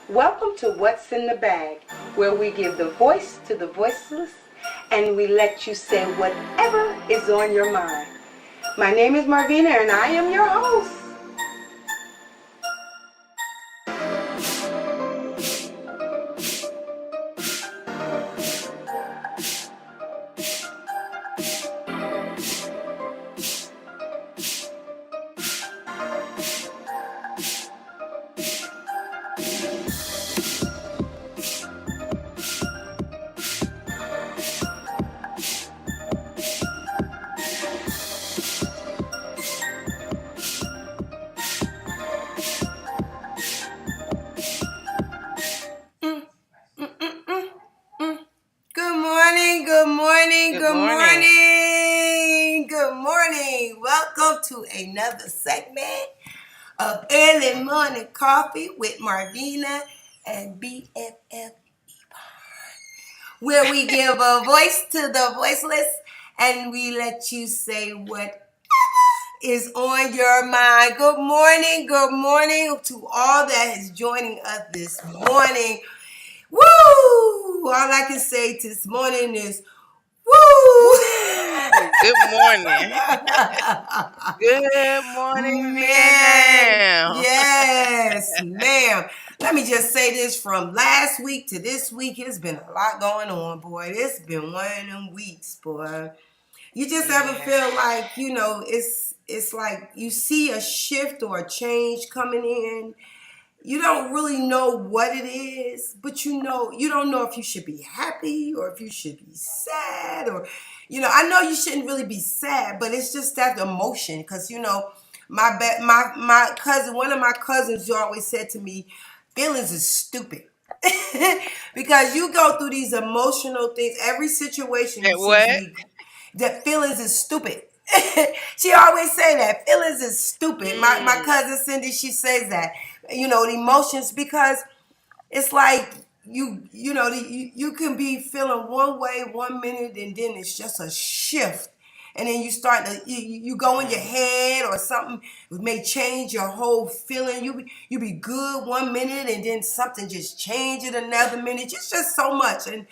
Welcome to What's in the Bag, where we give the voice to the voiceless and we let you say whatever is on your mind. My name is Marvina and I am your host. Good morning, good morning, Good good morning. morning, good morning. Welcome to another segment of Early Morning Coffee with Marvina and BFF, where we give a voice to the voiceless and we let you say what is on your mind. Good morning to all that is joining us this morning. Woo! All I can say this morning is woo! Woo! Good morning. Good morning, Man, Vietnam. yes, ma'am. Let me just say this, from last week to this week, it's been a lot going on, boy. It's been one of them weeks, boy. You just ever Yeah. feel like, it's like you see a shift or a change coming in. You don't really know what it is, but you don't know if you should be happy or if you should be sad, or I know you shouldn't really be sad, but it's just that emotion. Because my cousin, one of my cousins, you always said to me, feelings is stupid. Because you go through these emotional things, every situation you That see what? me, that feelings is stupid. She always say that feelings is stupid. My Mm. cousin Cindy, she says that, the emotions, because it's like you can be feeling one way 1 minute, and then it's just a shift, and then you start to you go in your Mm. head, or something may change your whole feeling. You be good 1 minute, and then something just change it another minute. It's just so much. And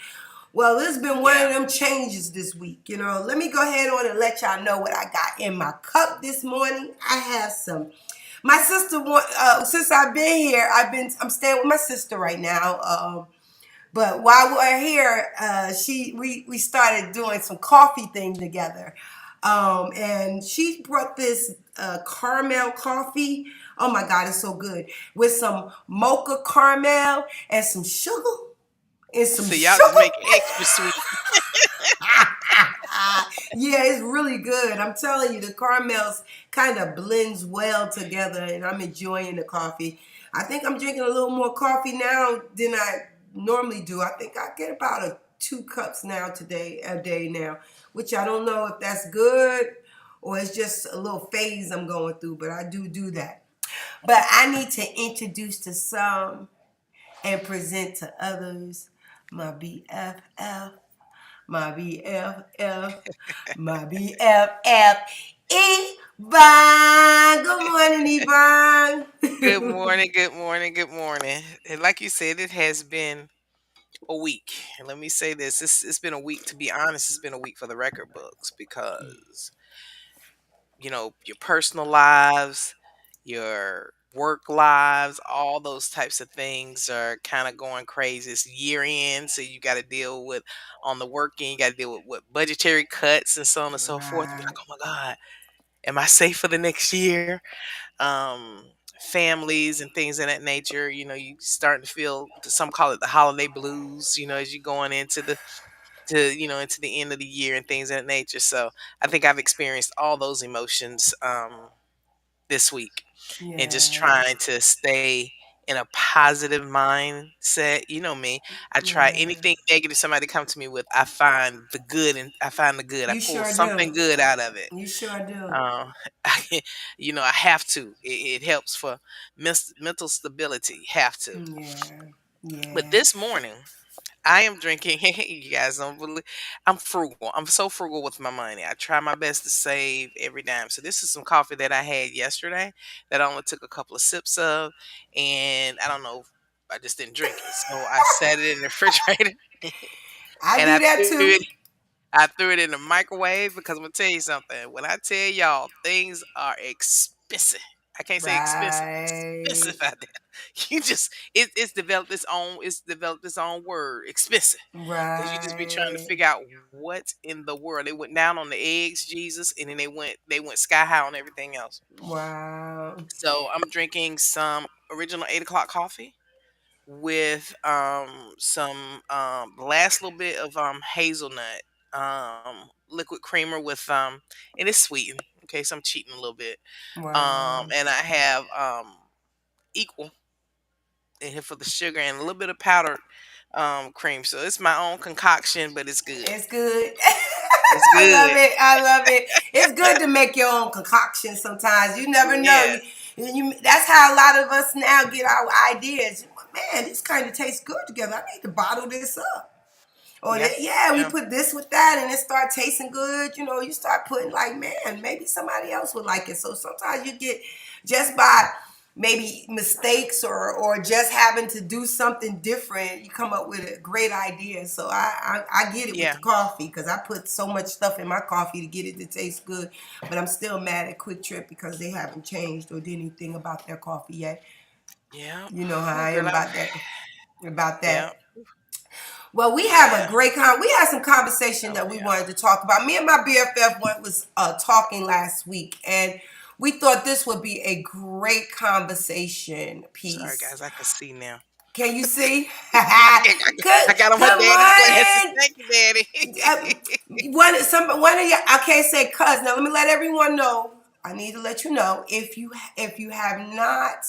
well, it's been one of Yeah. them changes this week. Let me go ahead on and let y'all know what I got in my cup this morning. I have some. My sister since I've been here, I'm staying with my sister right now. But while we're here, we started doing some coffee thing together. And she brought this caramel coffee. Oh my God, it's so good. With some mocha caramel and some sugar. And some So y'all just sugar. make it extra sweet. Yeah, it's really good. I'm telling you, the caramels kind of blends well together, and I'm enjoying the coffee. I think I'm drinking a little more coffee now than I normally do. I think I get about 2 cups now today a day now, which I don't know if that's good or it's just a little phase I'm going through, but I do that. But I need to introduce to some and present to others my BFF, my BFF, my BFF, Yvonne. Good morning, Good Yvonne. morning, good morning, good morning. And like you said, it has been a week. And let me say this. It's been a week, to be honest, it's been a week for the record books because your personal lives, your work lives, all those types of things are kind of going crazy. It's year end, so you got to deal with on the work end, you got to deal with budgetary cuts and so on and so forth. Be Right. like, oh my God, am I safe for the next year? Um, Families and things of that nature. You starting to feel. Some call it the holiday blues. As you going into the end of the year and things of that nature. So I think I've experienced all those emotions this week, and just trying Yes. to stay in a positive mindset. You know me. I try anything Yes. negative somebody come to me with, I find the good, and I find the good. I You pull sure do. something good out of it. You sure do. Um, I have to. It helps for mental stability. Have to. Yeah. But Yeah. this morning, I am drinking. You guys don't believe. I'm frugal. I'm so frugal with my money. I try my best to save every dime. So this is some coffee that I had yesterday that I only took a couple of sips of, and I don't know. I just didn't drink it. So I set it in the refrigerator I and do that too. I threw it in the microwave because I'm gonna tell you something. When I tell y'all things are expensive, I can't say expensive, Right. expensive out there. You just it's developed its own word, expensive. Because you just be trying to Right. figure out what in the world. They went down on the eggs, Jesus, and then they went sky high on everything else. Wow. So I'm drinking some original 8 o'clock coffee with some last little bit of hazelnut liquid creamer with and it's sweetened. Okay, so I'm cheating a little bit. Wow. And I have equal in here for the sugar and a little bit of powdered cream. So it's my own concoction, but it's good. It's good. It's I love good. it. I love it. It's good to make your own concoction sometimes. You never know. Yes. That's how a lot of us now get our ideas. Man, this kind of tastes good together. I need to bottle this up. Or Yeah. yeah, we Yeah. put this with that and it start tasting good. You start putting like, man, maybe somebody else would like it. So sometimes you get just by maybe mistakes or just having to do something different, you come up with a great idea. So I get it with the Yeah. coffee because I put so much stuff in my coffee to get it to taste good. But I'm still mad at Quick Trip because they haven't changed or did anything about their coffee yet. Yeah. You know how Oh, I girl, am about that. About yeah. that. Well, we have a Yeah. great we had some conversation Oh that we yeah. wanted to talk about. Me and my BFF was talking last week, and we thought this would be a great conversation Sorry piece. guys, I can see now. Can you see? I got, good I got on my good daddy's glasses. morning. Thank you, daddy. Uh, one of you. I can't say cuz. Now let me let everyone know. I need to let you know if you have not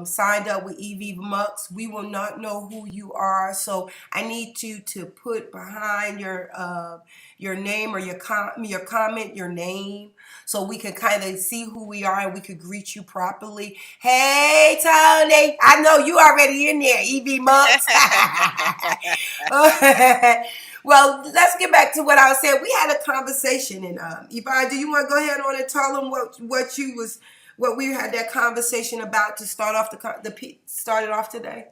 signed up with EV Mux, we will not know who you are. So I need you to put behind your name or your comment your name, so we can kind of see who we are and we could greet you properly. Hey Tony, I know you already in there, EV Mux. Well, let's get back to what I was saying. We had a conversation, and Yvonne, do you want to go ahead on and tell them what we had that conversation about to start off started off today?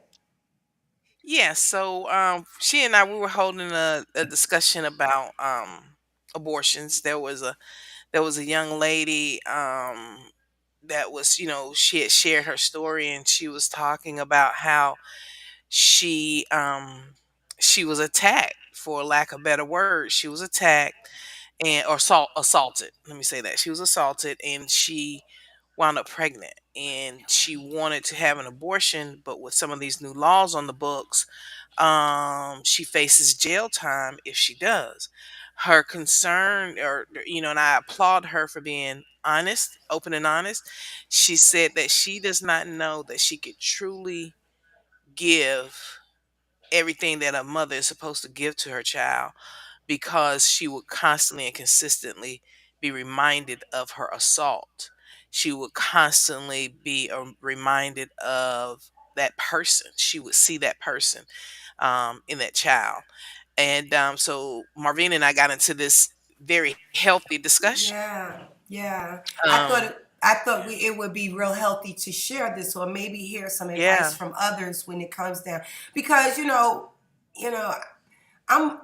Yeah, so she and I we were holding a discussion about abortions. There was a young lady that was, she had shared her story and she was talking about how she um she was attacked, for lack of better word. She was attacked and or assaulted. Let me say that. She was assaulted and she wound up pregnant and she wanted to have an abortion, but with some of these new laws on the books, she faces jail time if she does. Her concern, and I applaud her for being honest, open and honest. She said that she does not know that she could truly give everything that a mother is supposed to give to her child, because she would constantly and consistently be reminded of her assault. She would constantly be reminded of that person. She would see that person in that child. And so Marvina and I got into this very healthy discussion. Yeah, yeah. Um, I thought it would be real healthy to share this or maybe hear some advice yeah. from others when it comes down because you know I'm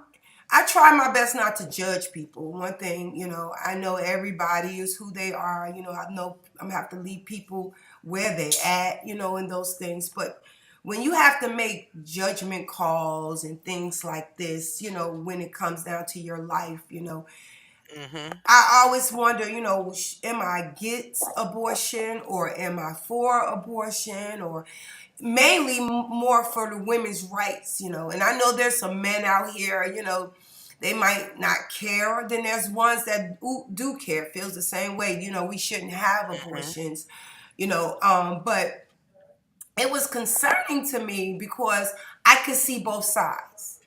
I try my best not to judge people. One thing, I know everybody is who they are. I know I'm gonna have to leave people where they at, in those things. But when you have to make judgment calls and things like this, when it comes down to your life, Hmm. I always wonder, am I against abortion or am I for abortion or mainly more for the women's rights, And I know there's some men out here, they might not care. Then there's ones that do care, feels the same way. We shouldn't have Hmm. abortions, but it was concerning to me because I could see both sides.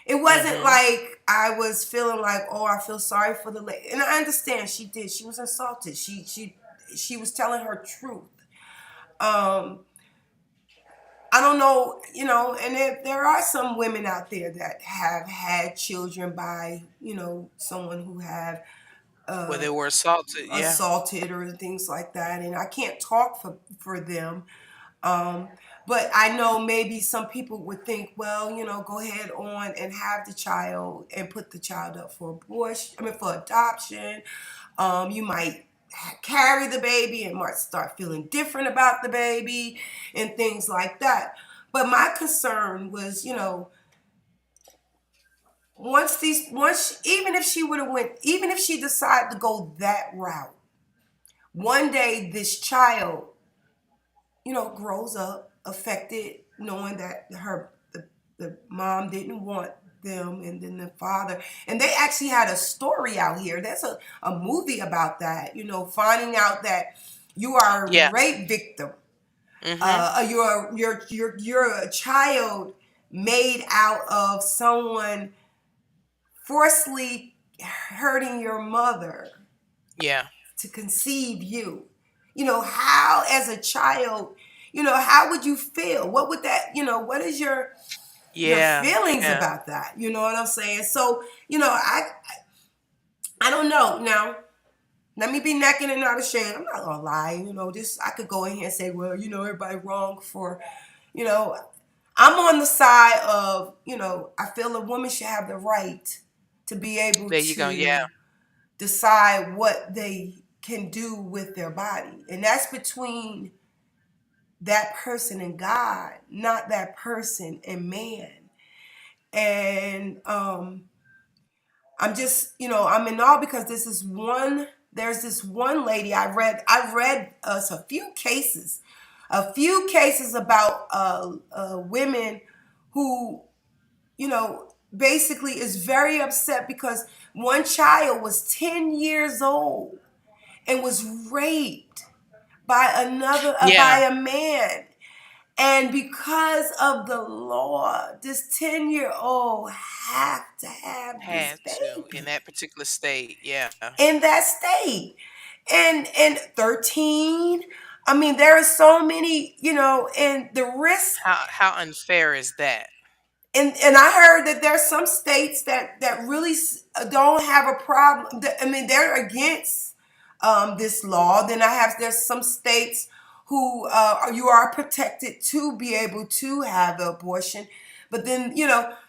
It wasn't Hmm. like I was feeling like, oh, I feel sorry for the lady. And I understand she did. She was assaulted. She was telling her truth. Um, I don't know, and there are some women out there that have had children by, someone who have Where uh, they were assaulted. Yeah. assaulted or things like that. And I can't talk for them. Um, but I know maybe some people would think, well, go ahead on and have the child and put the child up for abortion. I mean, for adoption. You might carry the baby and might start feeling different about the baby and things like that. But my concern was, even if she would have went, even if she decided to go that route, one day this child, grows up affected, knowing that the mom didn't want them, and then the father, and they actually had a story out here. There's a movie about that, finding out that you are a Yeah. rape victim. Mhm. You're a child made out of someone forcefully hurting your mother Yeah. to conceive you. How, as a child, how would you feel? What would that, what is your Yeah. feelings Yeah. about that? You know what I'm saying? So, I don't know. Now, let me be naked and not ashamed. I'm not gonna lie. This, I could go in here and say, well, everybody wrong for, you know, I'm on the side of, I feel a woman should have the right to be able There you go. Yeah. to decide what they can do with their body. And that's between that person and God, not that person and man. And I'm just, I'm in awe because there's this one lady I read us a few cases about women who, basically is very upset because one child was 10 years old and was raped by Yeah. a man. And because of the law, this 10-year-old have to have this Had to in baby that particular state. Yeah. in that state. And 13. I mean, there are so many, and the risk. How unfair is that? And I heard that there's some states that really don't have a problem. I mean, they're against this law. Then there's some states who you are protected to be able to have an abortion, but then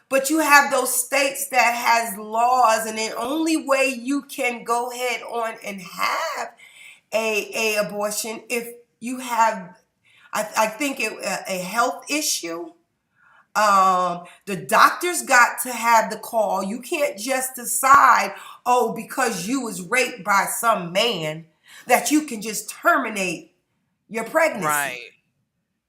but you have those states that has laws, and the only way you can go ahead on and have a abortion if you have, I think a health issue. The doctor's got to have the call. You can't just decide, oh, because you was raped by some man, that you can just terminate your pregnancy. Right.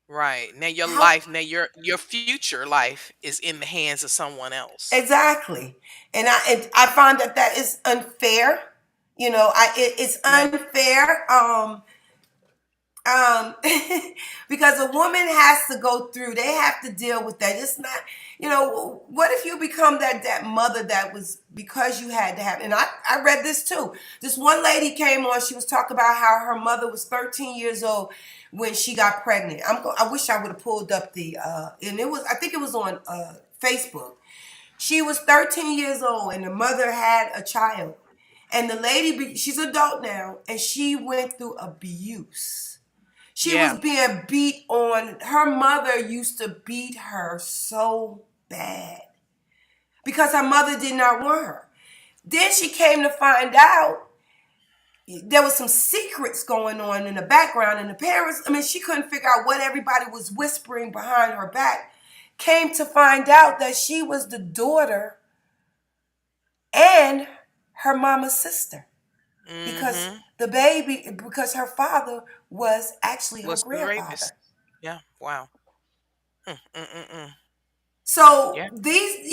Right. Now your How life, now your future life is in the hands of someone else. exactly? And I find that is unfair. It's Yeah. unfair. um because a woman has to go through, they have to deal with that. It's not, what if you become that mother that was because you had to have, and I read this too. This one lady came on, she was talking about how her mother was 13 years old when she got pregnant. I wish I would have pulled up the and it was, I think it was on Facebook. She was 13 years old and the mother had a child, and the lady, she's adult now, and she went through abuse. She was Yeah. being beat on. Her mother used to beat her so bad because her mother did not want her. Then she came to find out there was some secrets going on in the background, and the parents, I mean, she couldn't figure out what everybody was whispering behind her back. Came to find out that she was the daughter and her mama's sister, because Mhm. because her father was actually her Was the grandfather. rapist. Yeah. Wow. Mm. So Yeah. these,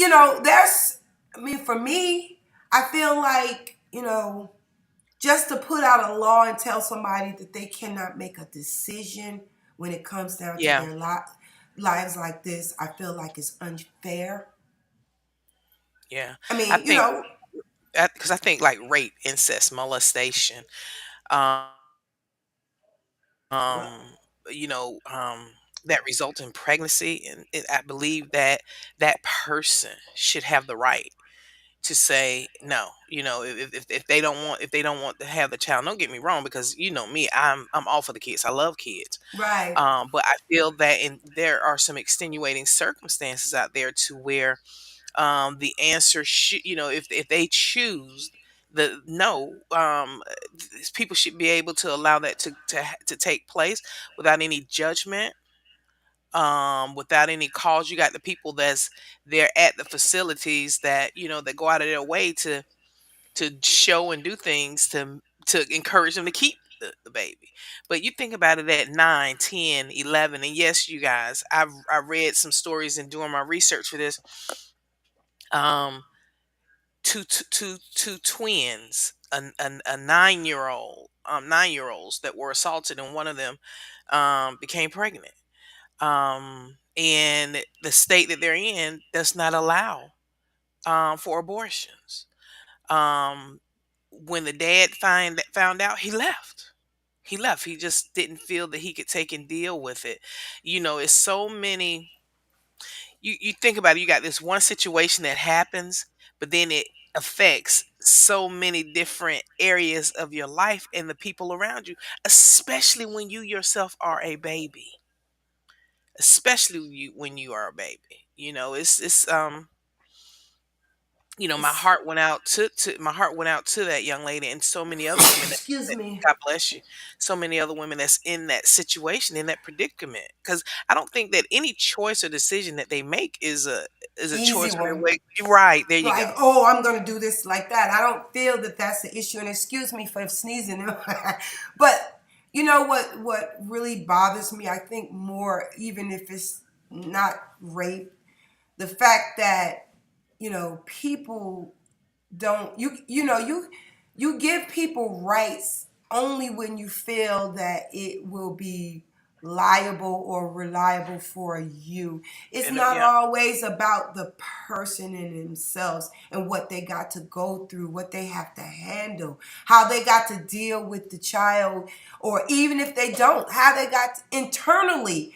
I mean, for me, I feel like, just to put out a law and tell somebody that they cannot make a decision when it comes down to Yeah. their lives like this, I feel like it's unfair. Yeah. I I mean, think because I think like rape, incest, molestation, um, well, um, you know, that result in pregnancy, and I believe that that person should have the right. to say no. If they don't want, if they don't want to have the child, don't get me wrong, because you know me, I'm all for the kids. I love kids. Right. But I feel that there are some extenuating circumstances out there to where the answer should, if they choose the no, people should be able to allow that to take place without any judgment, without any cause. You got the people that's there at the facilities that that go out of their way to show and do things to encourage them to keep the baby. But you think about it at 9, 10, 11, and yes, you guys, I read some stories and doing my research for this. um two twins, a 9-year old, 9-year olds that were assaulted, and one of them became pregnant. And the state that they're in does not allow for abortions. um when the dad found out, he left. He just didn't feel that he could take and deal with it. It's so many. You think about it, you got this one situation that happens, but then it affects so many different areas of your life and the people around you, especially when you yourself are a baby. Especially when you are a baby. It's my It's, heart went out to that young lady and so many other women excuse that me. God bless you. So many other women that's in that situation, in that predicament. Because I don't think that any choice or decision that they make is a Easy choice where one. they wake. Right, there you Like, go. oh, I'm going to do this like that. I don't feel that that's the issue. And excuse me for sneezing. But you know what really bothers me, I think more, even if it's not rape, the fact that, people don't, you give people rights only when you feel that it will be liable or reliable for you. It's And not yeah, always about the person in themselves and what they got to go through, what they have to handle, how they got to deal with the child, or even if they don't, how they got to internally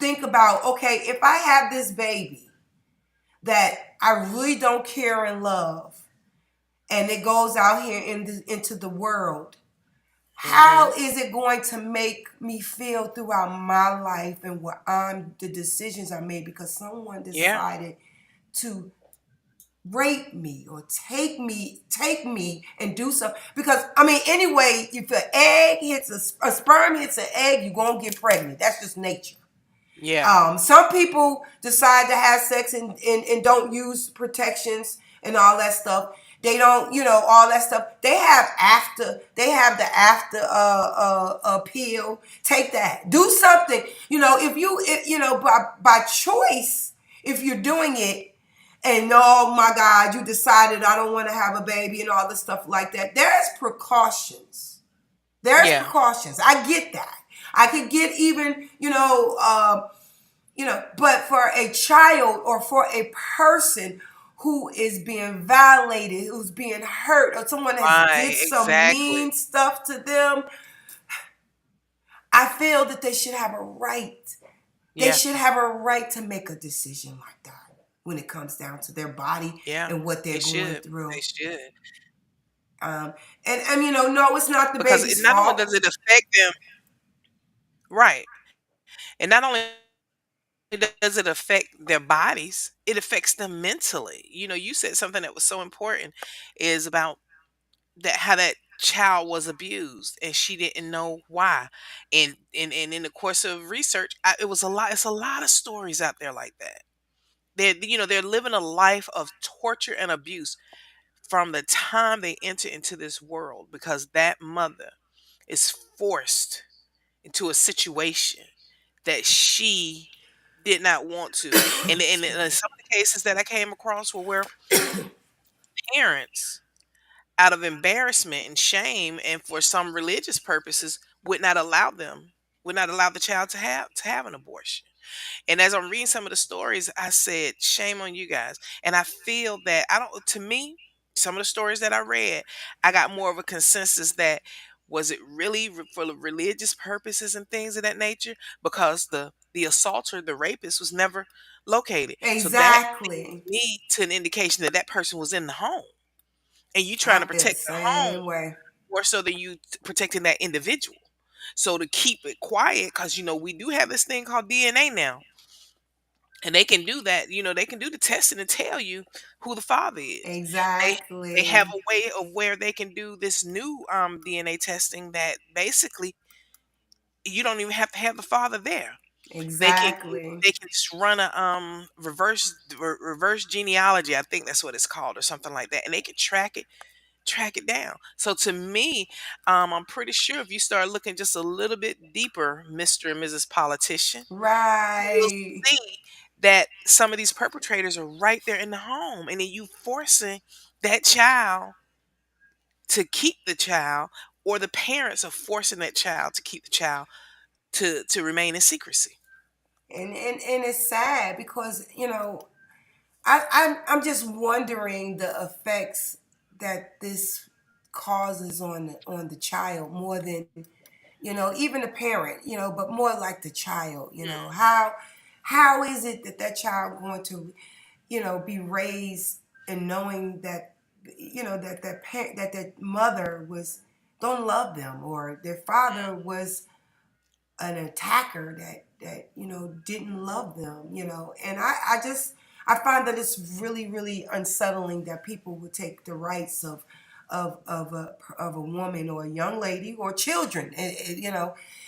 think about, okay, if I have this baby that I really don't care and love, and it goes out here into the world, how hmm, is it going to make me feel throughout my life and the decisions I made because someone yeah, decided to rape me or take me and do something? Because I mean, anyway, if an egg hits a sperm hits an egg, you're gonna get pregnant. That's just nature. yeah, Some people decide to have sex and don't use protections and all that stuff. They don't, all that stuff. They have the after pill. Take that. Do something. By choice, if you're doing it, and oh my God, you decided I don't want to have a baby and all this stuff like that. There's precautions. There's yeah. precautions. I get that. I could get even, but for a child or for a person who is being violated, who's being hurt, or someone has did Right, some exactly. mean stuff to them, I feel that they should have a right. They Yeah, should have a right to make a decision like that when it comes down to their body yeah. and what They they're going should. They through. should. Um, and no, it's not the Because baby's not only fault. does it affect them, right, and not only does it affect their bodies, it affects them mentally. You said something that was so important, is about that, how that child was abused and she didn't know why. And in the course of research, it was a lot. It's a lot of stories out there like that. They're living a life of torture and abuse from the time they enter into this world, because that mother is forced into a situation that she did not want to. And Excuse me. some of the cases that I came across were where parents, out of embarrassment and shame and for some religious purposes, would not allow the child to have an abortion. And as I'm reading some of the stories, I said, shame on you guys. And I feel that, I don't to me, some of the stories that I read, I got more of a consensus that Was it really for religious purposes and things of that nature? Because the assaulter, the rapist, was never located. So that Exactly. leads me to an indication that that person was in the home, and you trying I to feel the protect the home same way. more so than you protecting that individual. So to keep it quiet, because we do have this thing called DNA now, and they can do that. They can do the testing and tell you who the father is. They they have Exactly. a way of where they can do this new DNA testing that basically you don't even have to have the father there. They can Exactly. they can just run a reverse genealogy. I think that's what it's called, or something like that, and they can track it down. So to me, I'm pretty sure if you start looking just a little bit deeper, Mr. and Mrs. Politician, you'll Right. see that some of these perpetrators are right there in the home, and then you forcing that child to keep the child, or the parents are forcing that child to keep the child to remain in secrecy. And it's sad because I'm just wondering the effects that this causes on the child more than even the parent, but more like the child. Mm, How is it that that child going to be raised and knowing that that their mother was don't love them, or their father was an attacker that didn't love them, and I find that it's really really unsettling that people would take the rights of a woman or a young lady or children.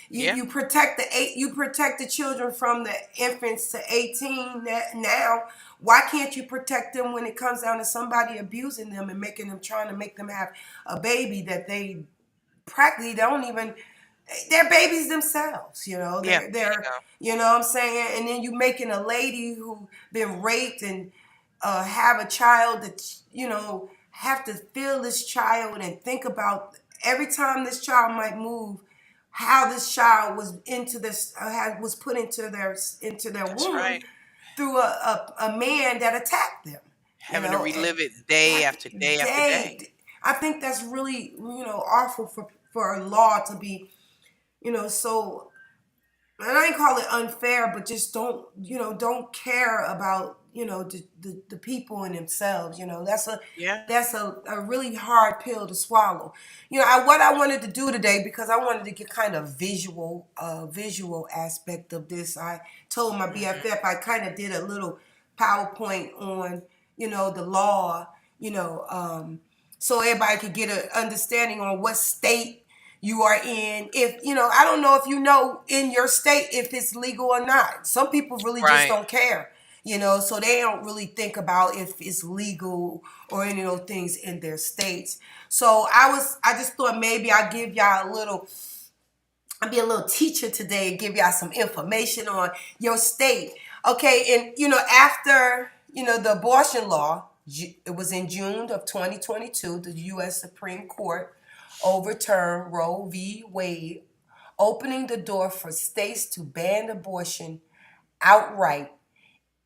You yeah, protect you protect the children from the infants to 18 now. Why can't you protect them when it comes down to somebody abusing them and making them, trying to make them have a baby that they practically don't even, they're babies themselves, yeah. There you they're go. what I'm saying. And then you making a lady who been raped and have a child that have to feel this child and think about every time this child might move, how this child was into this was put into their That's womb right. through a man that attacked them, Having to and relive it day after day after day. I think that's really awful for a law to be so, and I ain't call it unfair, but just don't care about the people and themselves. Yeah. That's a really hard pill to swallow. What I wanted to do today, because I wanted to get kind of visual aspect of this. I told my Hmm. BFF I kind of did a little PowerPoint on the law, so everybody could get an understanding on what state you are in. If I don't know if in your state if it's legal or not. Some people really just Right. don't care, so they don't really think about if it's legal or any of those things in their states. So I just thought maybe I'd give y'all a little, I'll be a little teacher today and give y'all some information on your state. Okay, and after the abortion law, it was in June of 2022, the U.S. Supreme Court overturned Roe v. Wade, opening the door for states to ban abortion outright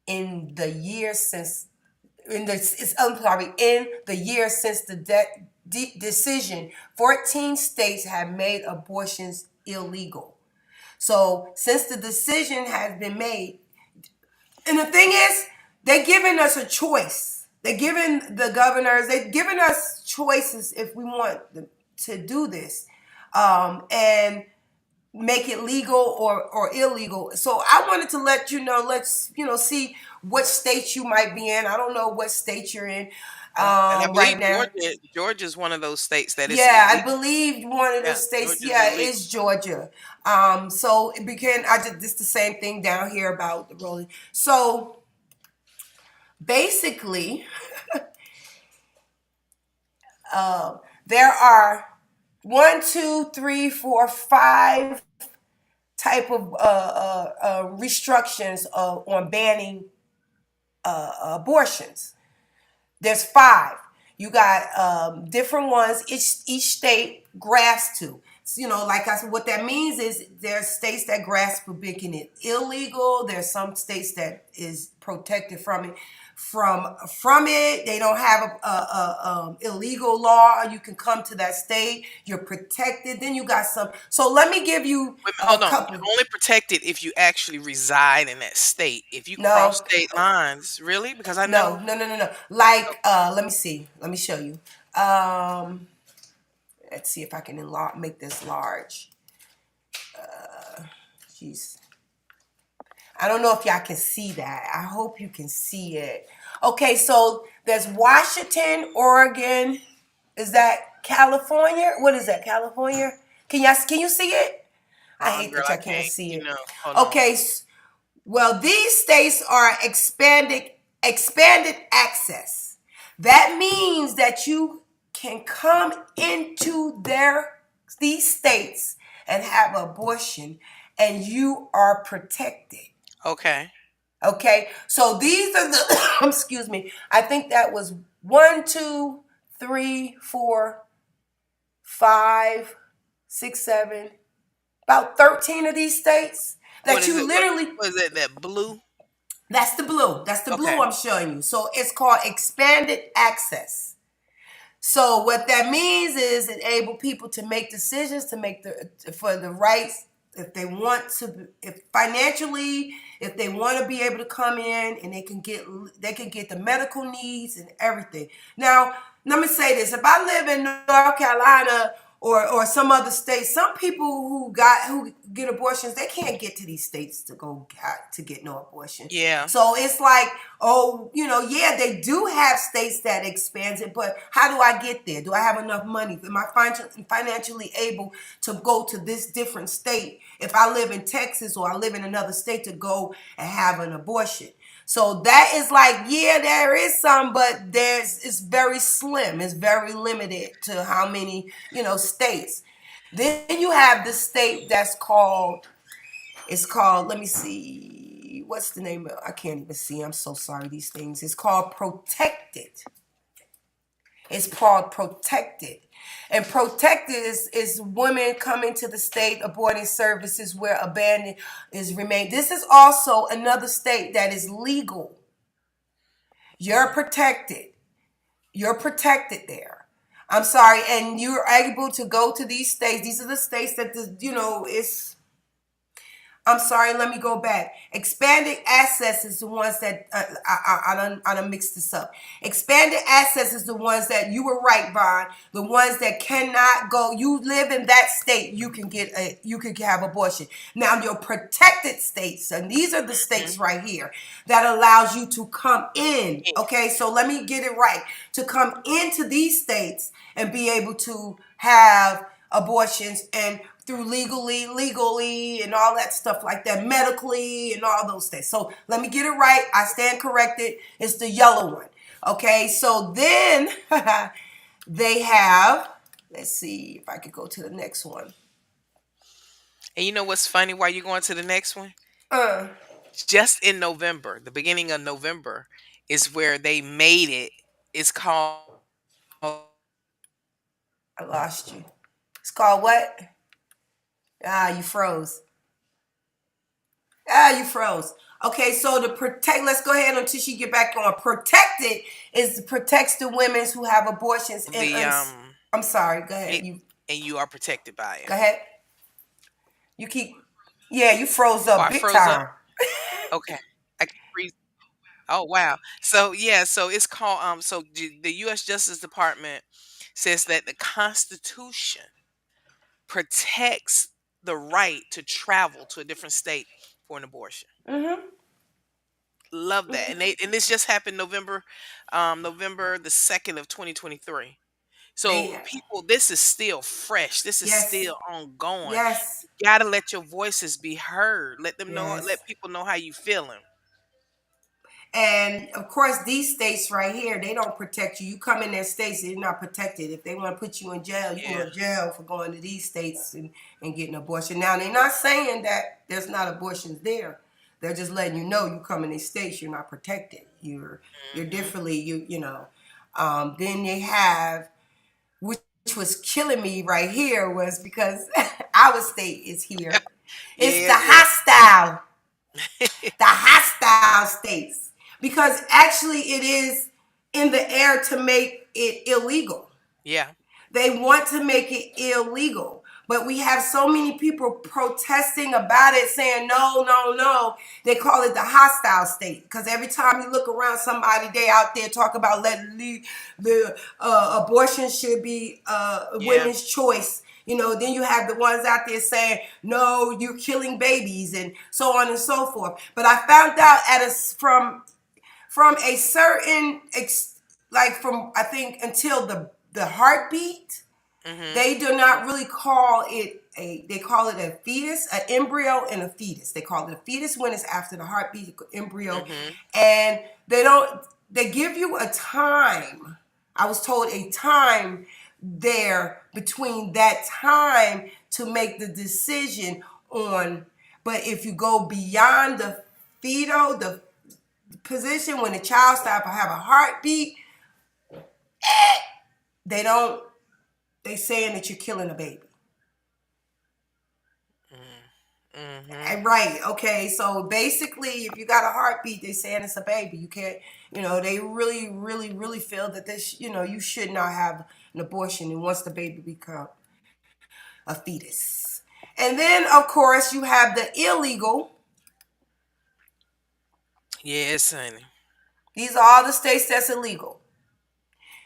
in the year since I'm sorry, in the year since the decision. 14 states have made abortions illegal. So since the decision has been made, and the thing is, they're giving us a choice. They're giving the governors, they're giving us choices if we want to do this, and make it legal or illegal. So I wanted to let you know, let's see what state you might be in. I don't know what state you're in And I right believe now. Georgia is one of those states that is Yeah, I illegal. believe one of the Yeah, states, Georgia's yeah, illegal. is Georgia. So it began. I did this the same thing down here about the rolling. So basically, there are one, two, three, four, five type of restrictions on banning abortions. There's five. You got different ones. Each state grasps to. Like I said, what that means is there's states that grasp for making it illegal. There's some states that is protected from it. From it, they don't have a illegal law. You can come to that state. You're protected. Then you got some. So let me give you Wait, a hold on. couple. You're only protected if you actually reside in that state. If you cross No, state lines, really? Because I no, know. no, no, no, no. Like, let me see. Let me show you. Um, let's see if I can make this large. Jeez. I don't know if y'all can see that. I hope you can see it. Okay, so there's Washington, Oregon. Is that California? What is that? California? Can you see it? I hate Girl, that I y'all can't can't. see it. Hold on. Okay, well, these states are expanded access. That means that you can come into these states and have an abortion and you are protected. Okay. Okay, so these are the excuse me. I think that was one, two, three, four, five, six, seven, about 13 of these states What that is it? you literally. What is it? That blue? That's the blue. That's the blue Okay. I'm showing you. So it's called expanded access. So what that means is enable people to make decisions to make for the rights if they want to, if financially, if they want to be able to come in and they can get the medical needs and everything. Now, let me say this: if I live in North Carolina or some other state, some people who get abortions, they can't get to these states to get no abortion. Yeah. So it's like, oh, yeah, they do have states that expands it, but how do I get there? Do I have enough money? Am I financially able to go to this different state if I live in Texas or I live in another state to go and have an abortion? So that is like, yeah, there is some, but it's very slim. It's very limited to how many, states. Then you have the state it's called, let me see, what's the name of, I can't even see. I'm so sorry, these things. It's called protected. It's called protected. And protected is women coming to the state aborting services where abandoned is remained. This is also another state that is legal. You're protected. You're protected there. I'm sorry, and you're able to go to these states. These are the states that it's. I'm sorry, let me go back. Expanded access is the ones that I done mixed this up. Expanded access is the ones that you were right, Vaughn. The ones that cannot go. You live in that state, you can have abortion. Now your protected states, and these are the states Mhm. right here that allows you to come in. Yeah. Okay, so let me get it right. To come into these states and be able to have abortions and through legally and all that stuff like that, medically and all those things. So let me get it right. I stand corrected. It's the yellow one. Okay, so then they have, let's see if I could go to the next one. And you know what's funny? Why you going to the next one? Uh, Just in November, the beginning of November, is where they made it. It's called I lost you. It's called what? You froze. You froze. Okay, so the protect. Let's go ahead until she get back on. Protected protects the women who have abortions. And the I'm sorry. Go ahead. it, and you are protected by it. Go ahead. You keep. Yeah, you froze Oh, up I big froze up. time. Okay, I can freeze. Oh wow. So yeah, so it's called the U.S. Justice Department says that the Constitution protects the right to travel to a different state for an abortion. Mm-hmm. Love that. Mm-hmm. And this just happened November the 2nd of 2023. So They. people, this is still fresh. This is Yes. still ongoing. Yes. You gotta let your voices be heard. Let them know, Yes. let people know how you feeling. And of course, these states right here, they don't protect you. You come in their states, you're not protected. If they want to put you in jail, you can Yeah. go to jail for going to these states and getting abortion. Now, they're not saying that there's not abortions there. They're just letting you know you come in these states, you're not protected. You're Hmm. differently, then they have, which was killing me right here was because our state is here. It's the Yeah, yeah. hostile states. Because actually it is in the air to make it illegal. Yeah. They want to make it illegal. But we have so many people protesting about it, saying no, no, no. They call it the hostile state because every time you look around, somebody they out there talk about letting the abortion should be Yeah. women's choice. Then you have the ones out there saying no, you're killing babies and so on and so forth. But I found out from a certain like from I think until the heartbeat, Mhm. they do not really call it they call it a fetus, an embryo and a fetus. They call it a fetus when it's after the heartbeat, embryo. Mhm. And they give you a time. I was told a time there between that time to make the decision on. But if you go beyond the fetal, the position when the child starts to have a heartbeat, they don't they saying that you're killing a baby. Mhm. Right. Okay. So basically, if you got a heartbeat, they're saying it's a baby. You can't. They really, really, really feel that this. You should not have an abortion, and once the baby become a fetus, and then of course you have the illegal. Yes, honey. These are all the states that's illegal.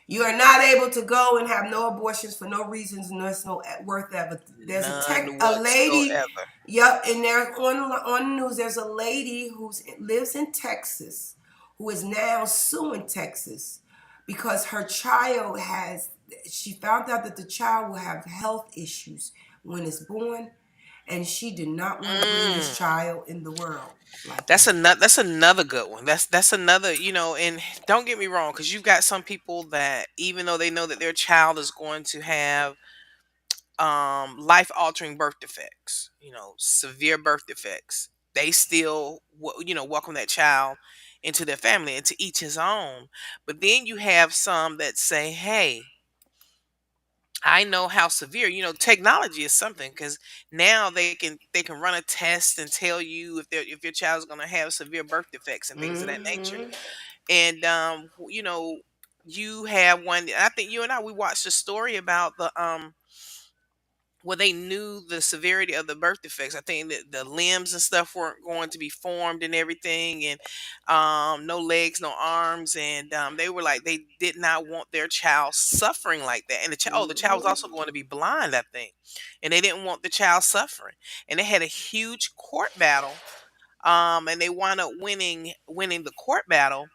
You are not able to go and have no abortions for no reasons, and there's no worth ever. There's None a lady, whatsoever. yep, and there's on the news. There's a lady who lives in Texas who is now suing Texas because her child has. She found out that the child will have health issues when it's born, and she did not want to bring this Mm. child in the world like That's that. another that's another good one. That's another, and don't get me wrong, because you've got some people that even though they know that their child is going to have life altering birth defects, severe birth defects, they still welcome that child into their family, and to each his own. But then you have some that say, hey, I know how severe, technology is something, because now they can run a test and tell you if your child's going to have severe birth defects and things of that nature. Mm-hmm. And you have one. I think you and I we watched a story about the well, they knew the severity of the birth defects. I think that the limbs and stuff weren't going to be formed and everything, and no legs, no arms, and they were like they did not want their child suffering like that. And the child was also Mm-hmm. going to be blind, I think, and they didn't want the child suffering. And they had a huge court battle, and they wound up winning the court battle.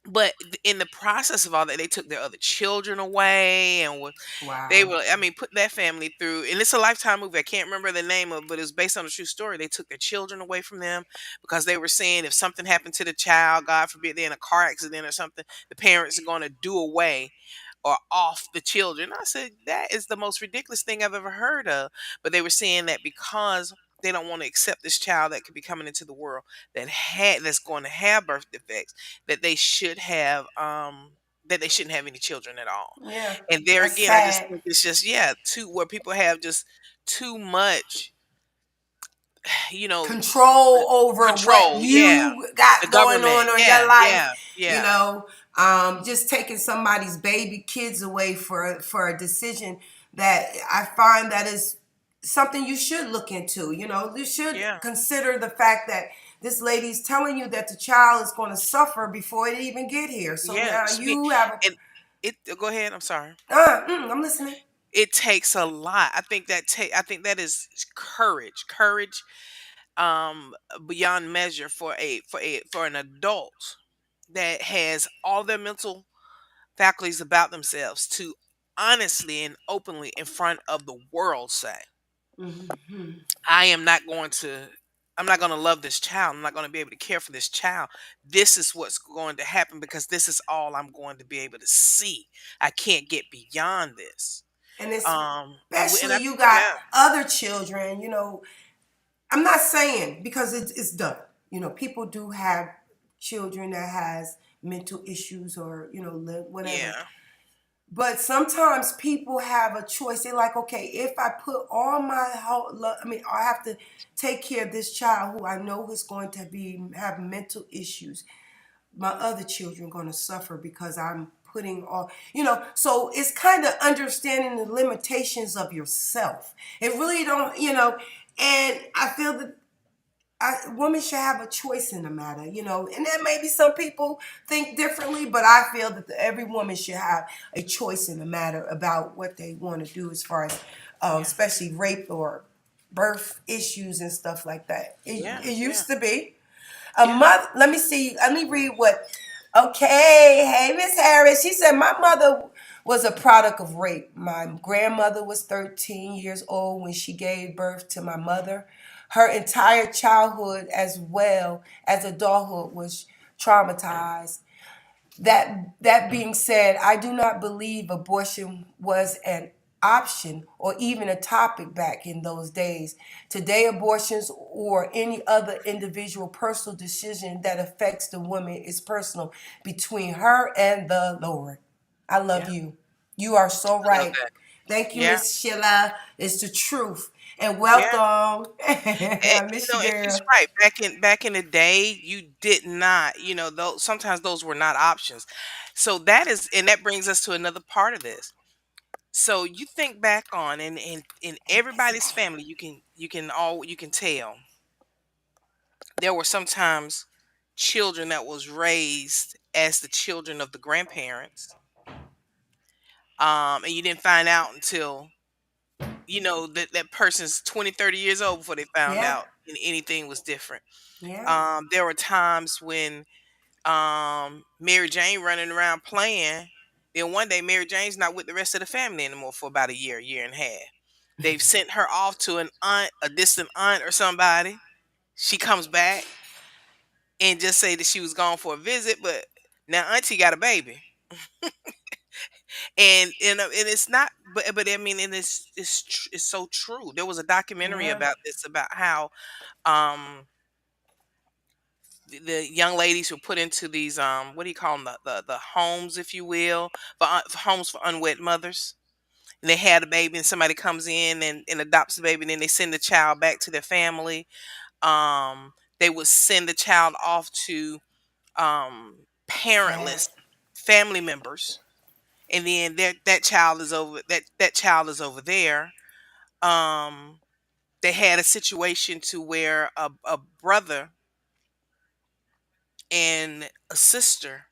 But in the process of all that, they took their other children away, and they Wow. were, I mean, put that family through, and it's a Lifetime movie. I can't remember the name of, but it was based on a true story. They took their children away from them because they were saying if something happened to the child, God forbid, they're in a car accident or something, the parents are going to do away or off the children. I said that is the most ridiculous thing I've ever heard of. But they were saying that because they don't want to accept this child that could be coming into the world that's going to have birth defects, that they should have that they shouldn't have any children at all. Yeah, And there that's again, I just sad. think it's just, yeah, too where people have just too much, you know, Control over what control. Yeah, you the got going government. on Yeah, your life. yeah, You yeah, know, just taking somebody's baby kids away for a decision that I find that is something you should look into. You should yeah, consider the fact that this lady's telling you that the child is going to suffer before it even get here. So yeah. now you have And it. Go ahead. I'm sorry. I'm listening. It takes a lot. I think that is courage beyond measure for an adult that has all their mental faculties about themselves to honestly and openly in front of the world say, Hmm. I am not going to I'm not going to love this child. I'm not going to be able to care for this child. This is what's going to happen because this is all I'm going to be able to see. I can't get beyond this. And And especially I you think, got yeah, other children. I'm not saying because it's done. People do have children that has mental issues or whatever. yeah, But sometimes people have a choice. They're like, okay, if I put all my whole, I mean, I have to take care of this child who I know is going to be have mental issues. My other children going to suffer because I'm putting all, So it's kind of understanding the limitations of yourself. It really don't. And I feel that women should have a choice in the matter. And then maybe some people think differently, but I feel that every woman should have a choice in the matter about what they want to do as far as, Yeah. especially rape or birth issues and stuff like that. It, Yeah. it Yeah. used to be. A Yeah. mother. Let me see. Let me read what. Okay, hey Miss Harris. She said my mother was a product of rape. My grandmother was 13 years old when she gave birth to my mother. Her entire childhood, as well as adulthood, was traumatized. That being said, I do not believe abortion was an option or even a topic back in those days. Today, abortions or any other individual personal decision that affects the woman is personal between her and the Lord. I love Yeah. you. You are so I love right. that. Thank you, Yeah. Miss Sheila. It's the truth. And Yeah. welcome. I miss you, And she's girl. right. Back in the day, you did not, those sometimes those were not options. So that brings us to another part of this. So you think back on in everybody's family, you can tell there were sometimes children that was raised as the children of the grandparents. And you didn't find out until that person's 20, 30 years old before they found Yeah, out and anything was different. yeah, There were times when Mary Jane running around playing. Then one day Mary Jane's not with the rest of the family anymore for about a year and a half. They've sent her off to an aunt, a distant aunt or somebody. She comes back and just say that she was gone for a visit, but now auntie got a baby. And it's not, but I mean, and it's so true. There was a documentary yeah. about this, about how um the young ladies were put into these what do you call them, the homes, if you will, for homes for unwed mothers, and they had a baby and somebody comes in and adopts the baby, and then they send the child back to their family. They would send the child off to Sad. parentless family members, and then that child is over there. um they had a situation to where a brother and a sister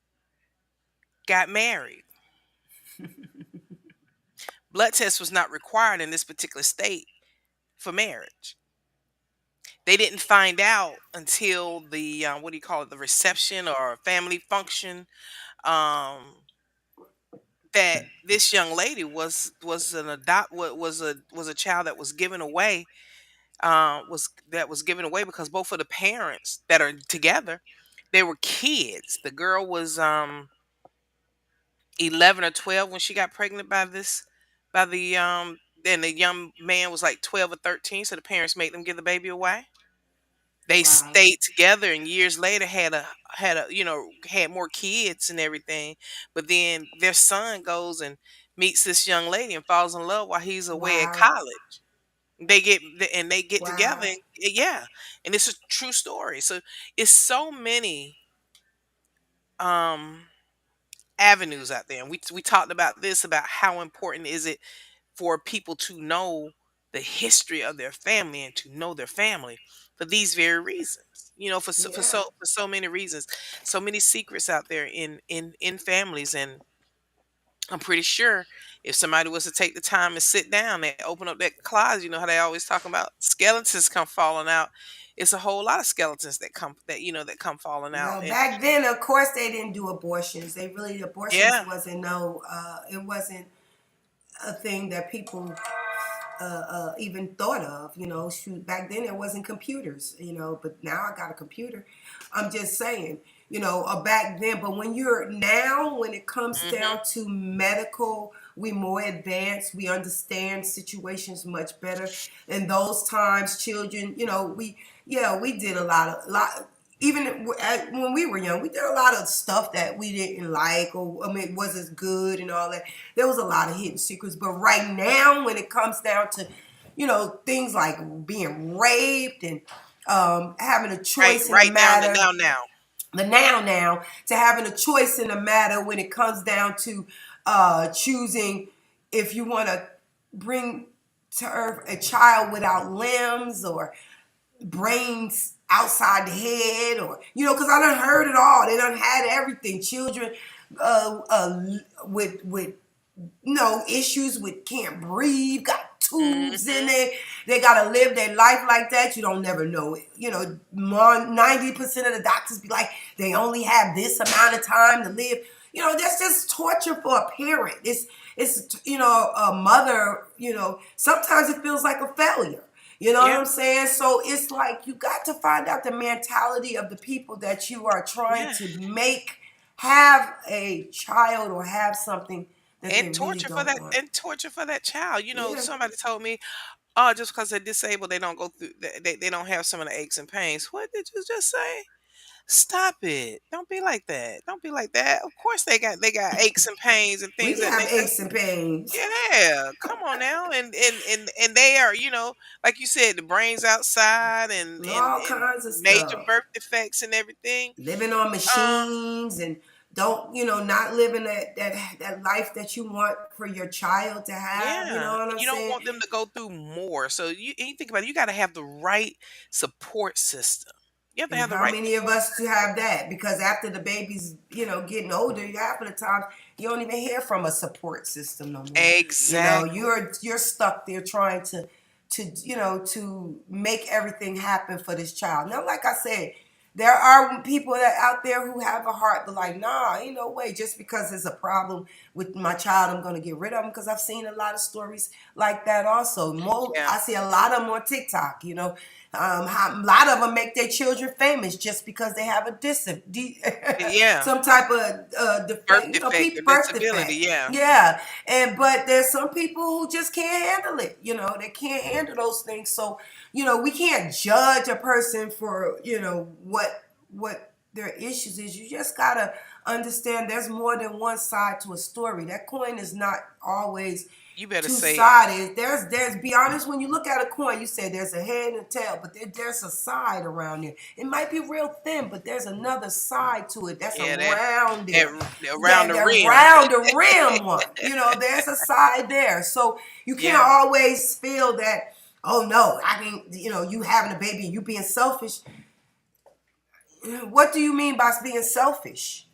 got married. Blood test was not required in this particular state for marriage. They didn't find out until the what do you call it, the reception or family function, um that this young lady was an adopt was a child that was given away, was given away because both of the parents that are together, they were kids. The girl was 11 or 12 when she got pregnant by the then the young man was like 12 or 13, so the parents made them give the baby away. They Wow. stayed together and years later had a had more kids and everything. But then their son goes and meets this young lady and falls in love while he's away at Wow. college. They get together, Wow. yeah, and it's a true story. So it's so many um avenues out there, and we talked about this, about how important is it for people to know the history of their family and to know their family for these very reasons. Yeah. For so many reasons, so many secrets out there in families. And I'm pretty sure if somebody was to take the time and sit down and open up that closet, you know how they always talk about skeletons come falling out. It's a whole lot of skeletons that come falling out. Well, And back then, of course, they didn't do abortions. Abortions yeah. wasn't no, it wasn't a thing that people even thought of. Shoot, back then there wasn't computers. But now I got a computer. I'm just saying. Back then. But when it comes Hmm. down to medical, we more advanced. We understand situations much better. In those times, children, we did a lot. even when we were young, we did a lot of stuff that we didn't like, or I mean, it wasn't as good and all that. There was a lot of hidden secrets. But right now, when it comes down to, things like being raped and having a Right, choice in the right down to matter, now. the now to having a choice in the matter when it comes down to choosing if you want to bring to earth a child without limbs or brains outside the head, or because I done heard it all. They done had everything. Children with no issues with can't breathe, got tubes in Hmm. there. They gotta live their life like that. You don't never know it. 90% of the doctors be like, they only have this amount of time to live. That's just torture for a parent. It's a mother. Sometimes it feels like a failure. You know what Yeah, I'm saying? So it's like you got to find out the mentality of the people that you are trying yeah. to make have a child or have something that they And really torture for don't that want. and torture for that child. Yeah. Somebody told me, oh, just because they're disabled, they don't go through they don't have some of the aches and pains. What did you just say? Stop it. Don't be like that. Don't be like that. Of course they got aches and pains and We things can that have aches and pains. yeah, come on now. And they are, like you said, the brains outside All and kinds of major stuff. birth defects and everything. Living on Um, machines and don't, not living that life that you want for your child to have. You know yeah. what I'm You don't saying? want them to go through more. So you think about it, you gotta have the right support system. You have to And have the how right many of support us to system. have that? Because after the baby's, getting older, half of the time you don't even hear from a support system no more. Exactly. You're stuck there trying to make everything happen for this child. Now, like I said, there are people that out there who have a heart, but like, nah, ain't no way. Just because there's a problem with my child, I'm gonna get rid of them. Because I've seen a lot of stories like that. Also, Yeah. I see a lot of them on TikTok. A lot of them make their children famous just because they have Yeah. some type of Birth defect, defect or birth disability. defect. Yeah. Yeah, but there's some people who just can't handle it. They can't handle those things. So we can't judge a person for what their issues is. You just gotta understand there's more than one side to a story. That coin is not always You better say it. two-sided. There's be honest, when you look at a coin, you say there's a head and a tail, but there's a side around there. It might be real thin, but there's another side to it that's Yeah, that around that there. around the That rim. round the rim one. There's a side there. So you can't Yeah. always feel that, oh no, I can, you having a baby and you being selfish. What do you mean by being selfish?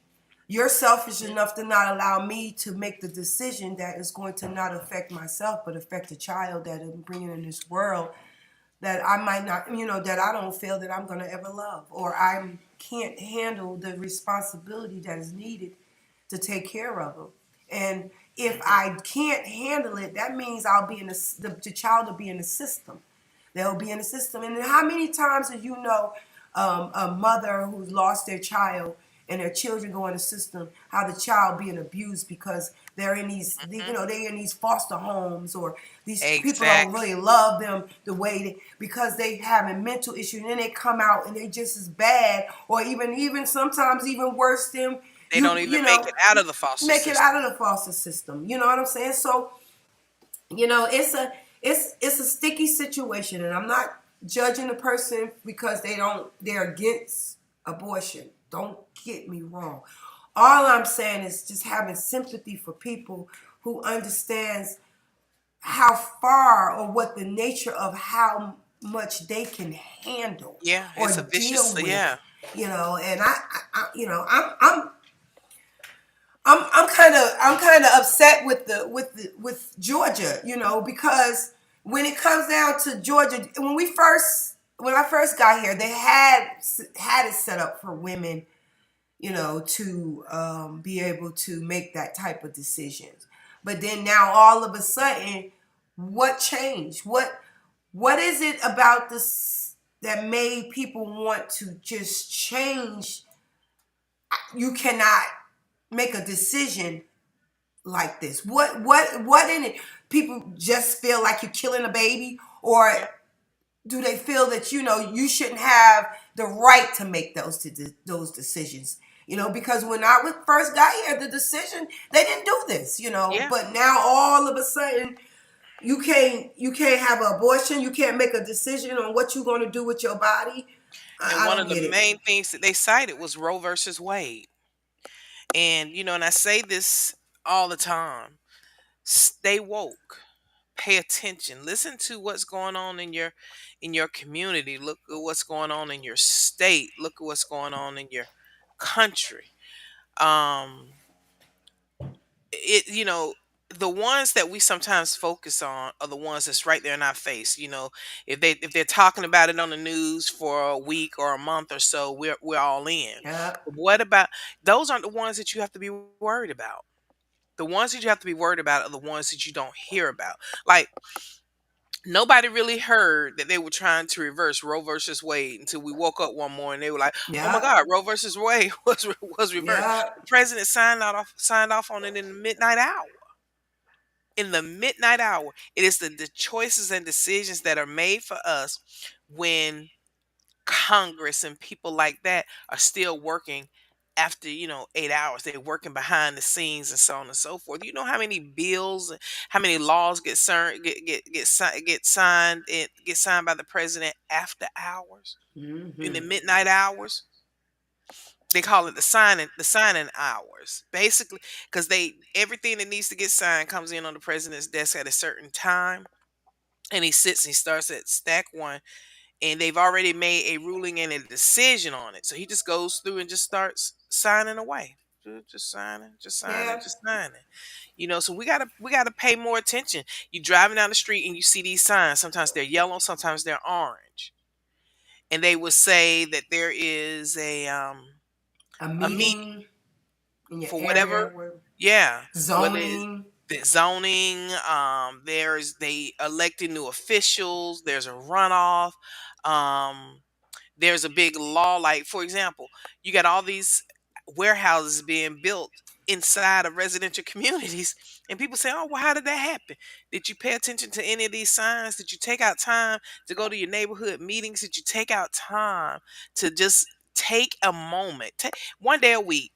You're selfish enough to not allow me to make the decision that is going to not affect myself, but affect the child that I'm bringing in this world that I might not, that I don't feel that I'm going to ever love, or I can't handle the responsibility that is needed to take care of them. And if Mhm. I can't handle it, that means I'll be in the child will be in the system. They'll be in the system. And how many times do you know a mother who's lost their child and their children go in the system, how the child being abused because they're in Mhm. they're in these foster homes, or these people don't really Exactly. love them the way because they having mental issues, and then they come out and they just as bad, or even sometimes even worse than They don't even make it out of the foster make it system. out of the foster system. You know what I'm saying? So it's a sticky situation, and I'm not judging the person because they're against abortion. Don't get me wrong. All I'm saying is just having sympathy for people who understands how far or what the nature of how much they can handle Yeah, it's a or vicious deal with. yeah. And I'm kind of upset with Georgia, because when it comes down to Georgia, when I first got here, they had it set up for women, to be able to make that type of decisions. But then now all of a sudden, what changed? What is it about this that made people want to just change? You cannot make a decision like this? What in it? People just feel like you're killing a baby, or Yeah. do they feel that you shouldn't have the right to make those decisions. Because when I first got here, the decision they didn't do this. Yeah. But now all of a sudden you can't have an abortion. You can't make a decision on what you're going to do with your body. And I one don't of the get it. main things that they cited was Roe versus Wade. And and I say this all the time. Stay woke. Pay attention. Listen to what's going on in your community. Look at what's going on in your state. Look at what's going on in your country. Um it the ones that we sometimes focus on are the ones that's right there in our face. If they're talking about it on the news for a week or a month or so, we're all in. Yep. But what about those? Aren't the ones that you have to be worried about. The ones that you have to be worried about are the ones that you don't hear about. Like, nobody really heard that they were trying to reverse Roe versus Wade until we woke up one morning. They were like, "Oh my Yep. God, Roe versus Wade was reversed." The Yep. president signed off on it in the midnight hour. In the midnight hour, it is the choices and decisions that are made for us when Congress and people like that are still working after 8 hours. They're working behind the scenes and so on and so forth. You know how many bills, how many laws get signed by the president after hours, in the Hmm. midnight hours. They call it the signing hours, basically, because they everything that needs to get signed comes in on the president's desk at a certain time, and he sits and he starts at stack one, and they've already made a ruling and a decision on it. So he just goes through and just starts signing away. Just signing, just signing, Yeah. just signing. So we gotta pay more attention. You driving down the street and you see these signs. Sometimes they're yellow, sometimes they're orange. And they will say that there is A a meeting meeting in your for whatever. area with Yeah. Whether it's zoning. the zoning, there's they elected new officials, there's a runoff. Um there's a big law, like, for example, you got all these warehouses being built inside of residential communities, and people say, "Oh, well, how did that happen? Did you pay attention to any of these signs? Did you take out time to go to your neighborhood meetings? Did you take out time to just take a moment, take one day a week,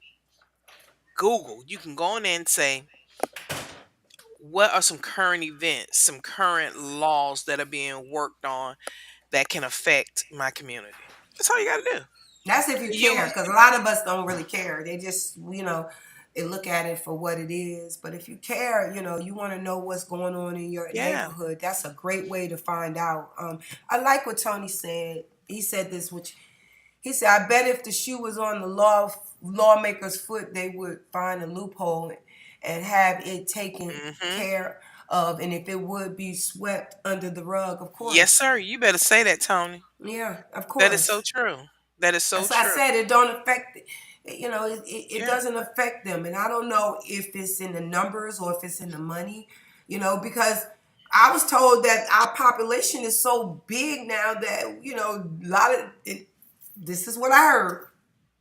Google? You can go in there and say, what are some current events, some current laws that are being worked on that can affect my community?" That's all you got to do. That's if you care, because a lot of us don't really care. They just, they look at it for what it is. But if you care, you want to know what's going on in your Yeah. neighborhood. That's a great way to find out. I like what Tony said. He said this, which he said, I bet if the shoe was on the lawmaker's foot, they would find a loophole and have it taken Mhm. care of, and if it would be swept under the rug, of Yes, course. sir. You better say that, Tony. Yeah, of That is so course. true. That is so That's why I true. said it don't affect. It Yeah. doesn't affect them, and I don't know if it's in the numbers or if it's in the money. Because I was told that our population is so big now that a lot of it. This is what I heard.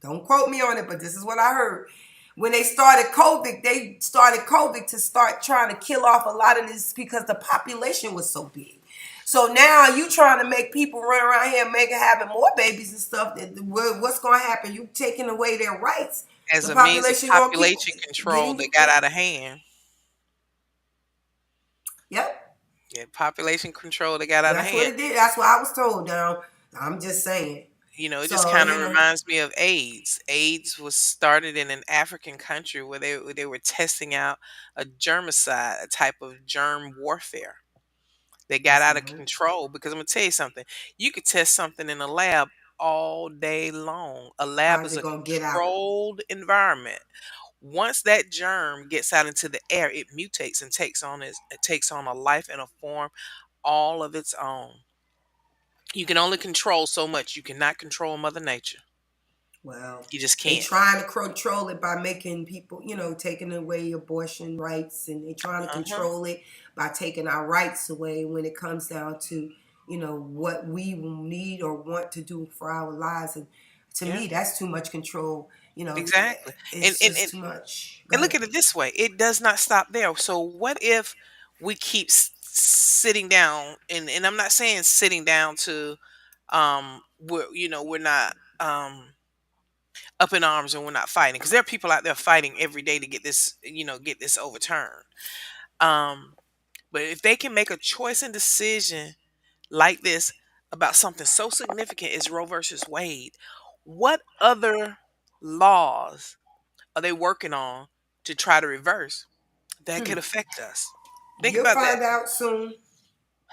Don't quote me on it, but this is what I heard. When they started COVID to start trying to kill off a lot of this because the population was so big. So now you trying to make people run around here making having more babies and stuff. What's going to happen? You taking away their rights. As The a means of population going to keep population control getting. that got out of hand. Yep, Yeah, population control that got out of that's what hand. it did. That's what I was told. Now I'm just saying. It just So kind of reminds me of AIDS. AIDS was started in an African country where they were testing out a germicide, a type of germ warfare. They got that's out of right. control because I'm gonna tell you something. You could test something in a lab all day long. A lab How's is it a gonna get out? controlled environment. Once that germ gets out into the air, it mutates and takes on a life and a form all of its own. You can only control so much. You cannot control Mother Nature. Well, You just they can't. trying to control it by making people, taking away abortion rights, and they trying to Uh-huh. control it by taking our rights away when it comes down to, what we will need or want to do for our lives. And to Yeah. me, that's too much control. Exactly. And It's and just and too much. Go and look ahead. at it this way. It does not stop there. So what if we keep sitting down, and I'm not saying sitting down to we're not up in arms and we're not fighting, because there are people out there fighting every day to get this overturned. Um, but if they can make a choice and decision like this about something so significant as Roe versus Wade, what other laws are they working on to try to reverse that could affect us? Think You'll about that. find out soon.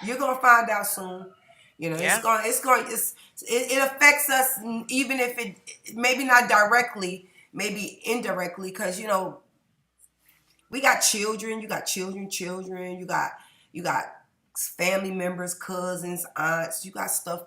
You're gonna find out soon. You know, Yeah. it affects us, even if it maybe not directly, maybe indirectly, because we got children. You got children. You got family members, cousins, aunts. You got stuff.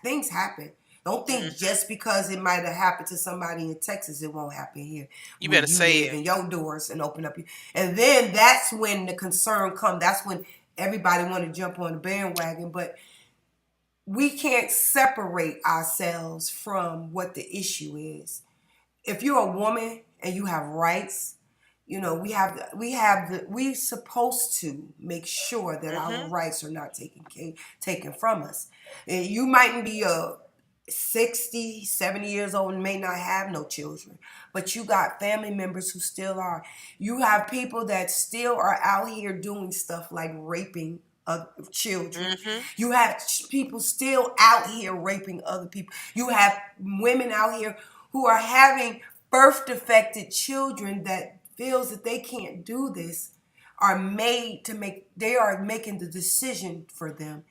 Things happen. Don't think Hmm. just because it might have happened to somebody in Texas, it won't happen here You where better you say live it. and your doors and open up. And then that's when the concern comes. That's when everybody want to jump on the bandwagon. But we can't separate ourselves from what the issue is. If you're a woman and you have rights, we supposed to make sure that our Hmm. rights are not taken from us. And you mightn't be a 60, 70 years old and may not have no children, but you got family members who still are. You have people that still are out here doing stuff like raping children. Hmm. You have people still out here raping other people. You have women out here who are having birth defected children that feels that they can't do this, they are making the decision for them.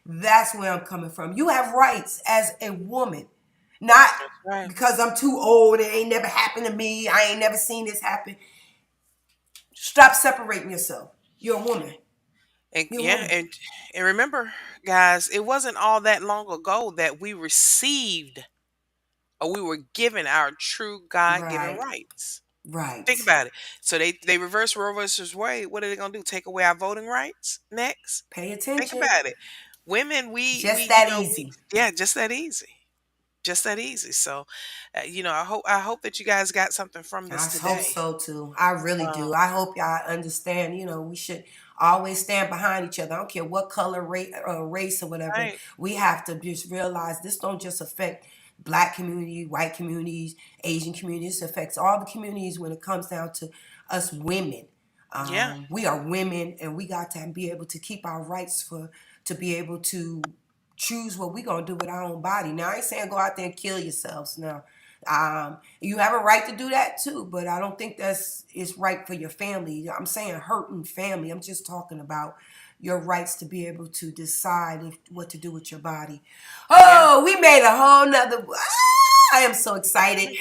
That's where I'm coming from. You have rights as a woman, not That's right. because I'm too old, it ain't never happened to me, I ain't never seen this happen. Stop separating yourself. You're a woman. And You're a yeah, woman. and remember, guys, it wasn't all that long ago that we received or we were given our true God-given Right. rights. Think Right. about it. So they reverse Roe versus Wade. What are they gonna do? Take away our voting rights next? Pay Think attention. about it. Women, we Just that easy. yeah, just that easy, just that easy. So, I hope that you guys got something from I this hope today. so too. I really Um, do. I hope y'all understand. We should always stand behind each other. I don't care what color, race, or whatever. right. We have to just realize this don't just affect black community, white communities, Asian communities. It affects all the communities when it comes down to us women. Yeah. We are women, and we got to be able to keep our rights to be able to choose what we're gonna do with our own body. Now, I ain't saying go out there and kill yourselves. Now, you have a right to do that too, but I don't think that's is right for your family. I'm saying hurting family. I'm just talking about your rights to be able to decide what to do with your body. Yeah. Oh, we made a whole nother. I am so excited.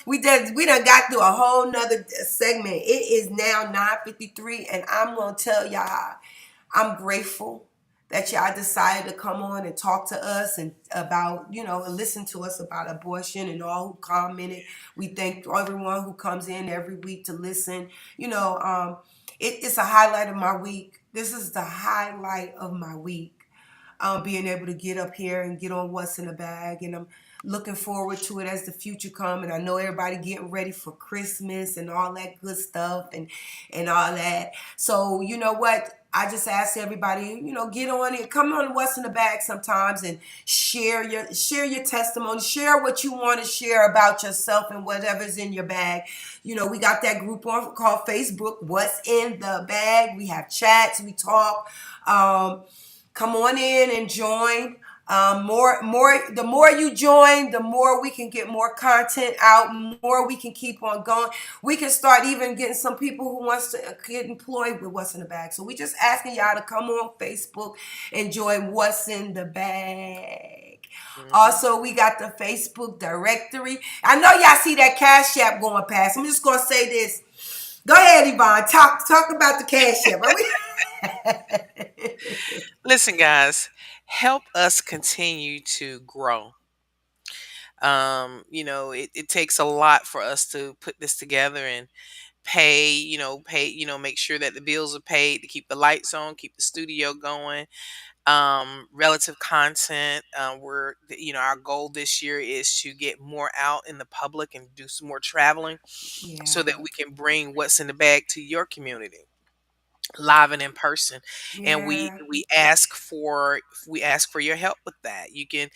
We done got through a whole nother segment. It is now 9:53, and I'm gonna tell y'all, I'm grateful that y'all decided to come on and talk to us and about, and listen to us about abortion and all who commented. We thank everyone who comes in every week to listen. It's a highlight of my week. This is the highlight of my week, being able to get up here and get on what's in the bag, and I'm looking forward to it as the future come. And I know everybody getting ready for Christmas and all that good stuff and all that. So you know what? I just ask everybody, get on it, come on what's in the bag sometimes and share your testimony, share what you want to share about yourself and whatever's in your bag. We got that group on called Facebook, What's in the Bag. We have chats, we talk. Come on in and join. The more you join, the more we can get more content out, more we can keep on going. We can start even getting some people who wants to get employed with what's in the bag. So we just asking y'all to come on Facebook and join what's in the bag. Hmm. Also, we got the Facebook directory. I know y'all see that Cash App going past. I'm just gonna say this. Go ahead, Yvonne. Talk about the Cash App. Listen, guys, help us continue to grow. It takes a lot for us to put this together and make sure that the bills are paid to keep the lights on, keep the studio going. Relative content. Our goal this year is to get more out in the public and do some more traveling so Yeah. that we can bring what's in the bag to your community. live and in person, and we Yeah. we ask for we ask for your help with that. You can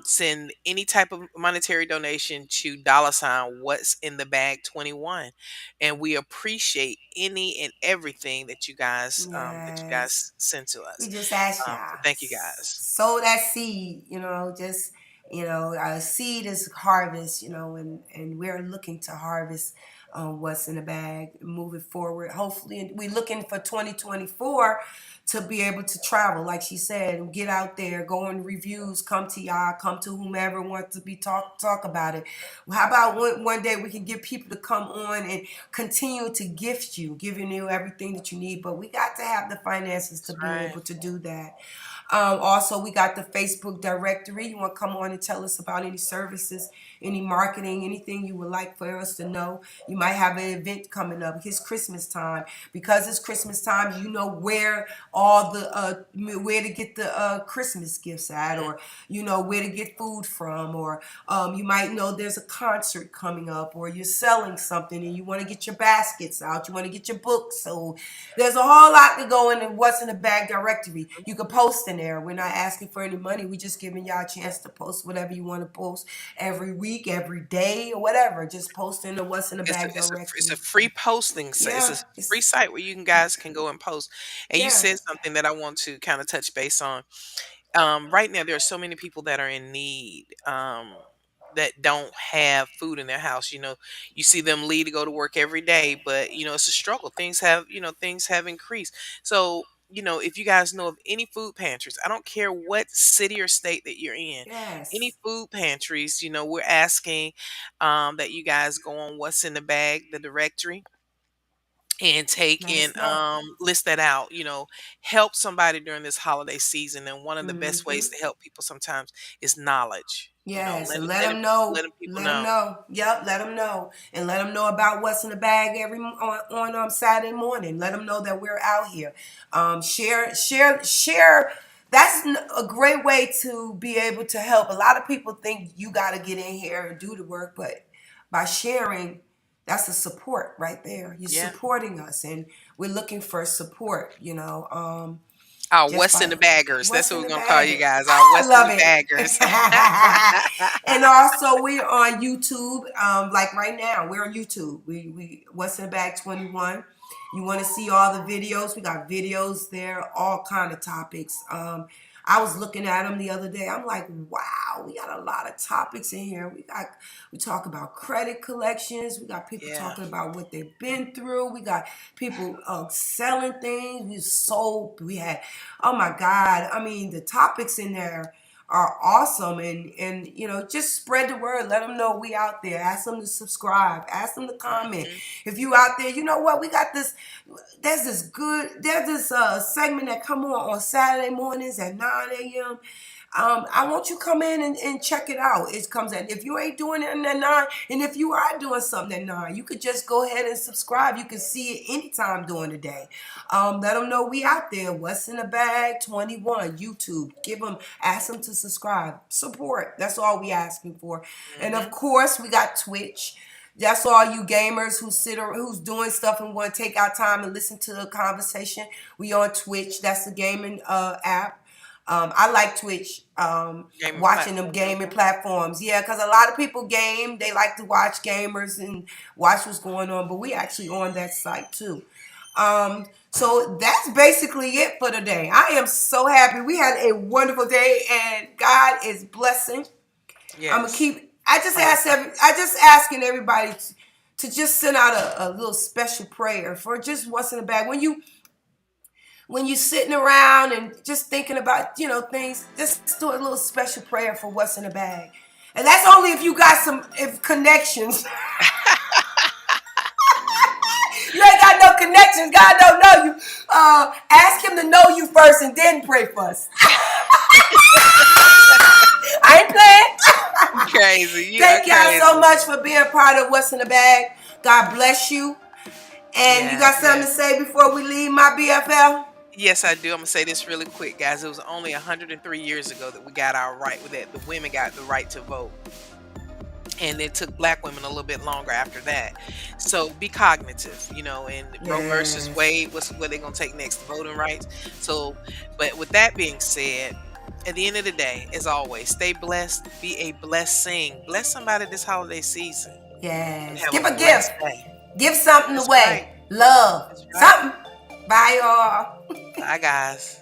send any type of monetary donation to dollar sign what's in the bag 21, and we appreciate any and everything that you Yes. guys send to We us. just ask So y'all, thank you guys. sow that seed, just, a seed is harvest, and we're looking to harvest what's in the bag, move it forward. Hopefully, we're looking for 2024 to be able to travel, like she said, and get out there, go on reviews, come to y'all, come to whomever wants to be talk about it. Well, how about one day we can get people to come on and continue to gift you, giving you everything that you need, but we got to have the finances to That's be right. able to do that. Also, we got the Facebook directory. You want to come on and tell us about any services, any marketing, anything you would like for us to know. You might have an event coming up. It's Christmas time. Because it's Christmas time, you know where all the where to get the Christmas gifts at, or you know where to get food from, or you might know there's a concert coming up, or you're selling something and you want to get your baskets out. You want to get your books. So there's a whole lot to go in what's in the bag directory. You can post in there. We're not asking for any money. We're just giving y'all a chance to post whatever you want to post every week, every day, or whatever. Just post in the what's in the bag It's a directory. free posting site. It's a Yeah, free it's site where you can guys can go and post. And you yeah. said something that I want to kind of touch base on. Right now there are so many people that are in need, that don't have food in their house. You see them leave to go to work every day, but it's a struggle. Things have increased. So if you guys know of any food pantries, I don't care what city or state that you're in, any Yes. food pantries, we're asking that you guys go on what's in the bag, the directory, and take Let and us know. list that out. Help somebody during this holiday season, and one of the best ways Hmm. to help people sometimes is knowledge. Yes, let, and let let, them know. letting people Let them know. know. Yep, let them know, and let them know about what's in the bag on Saturday morning. Let them know that we're out here. Share. That's a great way to be able to help. A lot of people think you got to get in here and do the work, but by sharing, that's a support right there. You're Yeah. supporting us, and we're looking for support. Our Just what's in by the baggers, that's what's what in we're the gonna call bag. you guys, our I what's in love the it. baggers. And also we're on YouTube. Like right now, we're on YouTube. We what's in the bag 21. You want to see all the videos? We got videos there, all kind of topics. I was looking at them the other day. I'm like, wow, we got a lot of topics in here. We talk about credit collections. We got people Yeah. talking about what they've been through. We got people selling things. We had, oh my God. I mean, the topics in there are awesome, and just spread the word. Let them know we out there. Ask them to subscribe. Ask them to comment. Hmm. If you out there, you know what? We got this. There's this segment that come on Saturday mornings at 9 a.m. I want you to come in and check it out. It comes at, if you ain't doing it at 9, and if you are doing something at 9, you could just go ahead and subscribe. You can see it anytime during the day. Let them know we out there. What's in the bag 21 YouTube. Ask them to subscribe. Support. That's all we asking for. And of Hmm. course, we got Twitch. That's all you gamers who's doing stuff and want to take our time and listen to a conversation. We on Twitch. That's the gaming app. I like Twitch, Gaming watching them platform. gaming Hmm. platforms. Yeah, because a lot of people game. They like to watch gamers and watch what's going on. But we actually on that site too. So that's basically it for today. I am so happy. We had a wonderful day, and God is blessing. I'm gonna Yes. keep. I just Oh, ask I just asking everybody to just send out a little special prayer for just what's in the bag when you sitting around and just thinking about things. Just do a little special prayer for what's in the bag, and that's only if you got some if connections. You ain't got no connections. God don't know you. Ask him to know you first, and then pray for us. I ain't playing. crazy. You are Thank y'all so crazy. much for being part of What's in the Bag. God bless you. And you Yes, got something yes. to say before we leave, my BFL? Yes, I do. I'm gonna say this really quick, guys. It was only 103 years ago that we got our right, that the women got the right to vote. and it took black women a little bit longer after that. So be cognitive, and Roe versus Yes. Wade, what they gonna take next? Voting rights. So, but with that being said, at the end of the day, as always, stay blessed, be a blessing. Bless somebody this holiday season and Yes. have a Give a gift. blessed day. Give something That's away. right. Love. That's right. Something. Bye, y'all. Bye, guys.